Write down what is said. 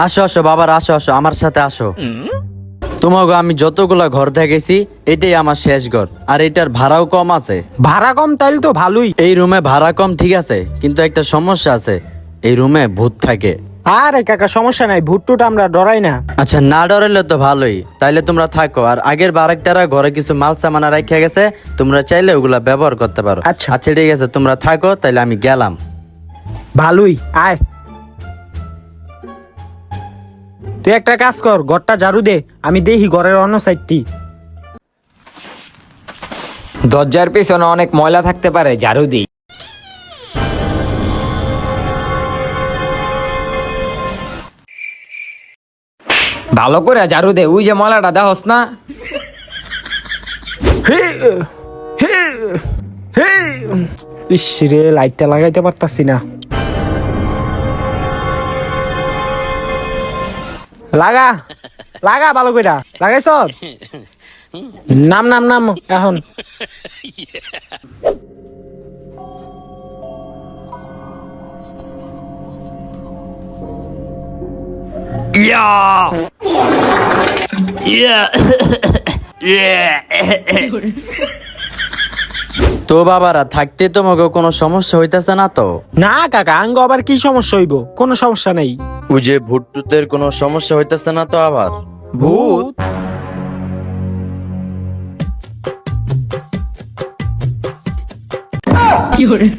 আসো আসো বাবার, আসো আসো আমার সাথে আসো। তোমাকে আমি যতগুলা ঘর দেখেছি এটাই আমার শেষ ঘর, আর এটার ভাড়াও কম আছে। ভাড়া কম তাইলে তো ভালোই। এই রুমে ভাড়া কম ঠিক আছে, কিন্তু একটা সমস্যা আছে, এই রুমে ভূত থাকে। আরে কাকা সমস্যা নাই, ভুট্টুটা আমরা ডরাই না। আচ্ছা না ডরাইলে তো ভালোই, তাইলে তোমরা থাকো। আর আগের বারেকটারা ঘরে কিছু মাল সামানা রাখা গেছে, তোমরা চাইলে ওগুলা ব্যবহার করতে পারো। আচ্ছা। আচ্ছা ঠিক আছে, তোমরা থাকো, তাইলে আমি গেলাম। ভালোই, আয়। তুই একটা কাজ কর, ঘরটা ঝাড়ু দে, আমি দেখি ঘরের অন্য সাইডটি। দরজার পিছনে অনেক ময়লা থাকতে পারে, ঝাড়ু দিই। ভালো করে ঝাড়ু দে, ওই যে ময়লাটা দেখস না। ইস রে, লাইটটা লাগাইতে পারতাছি না। লাগা লাগা ভালো কইরা লাগাইছ। নাম নাম নাম এখন। তো বাবারা থাকতে তোমাকে কোনো সমস্যা হইতেছে না তো? না কাকা, আঙ্গ আবার কি সমস্যা হইব? কোনো সমস্যা নেই। ওই যে ভুট্টুদের কোনো সমস্যা হইতেছে না তো আবার? ভূত?有人。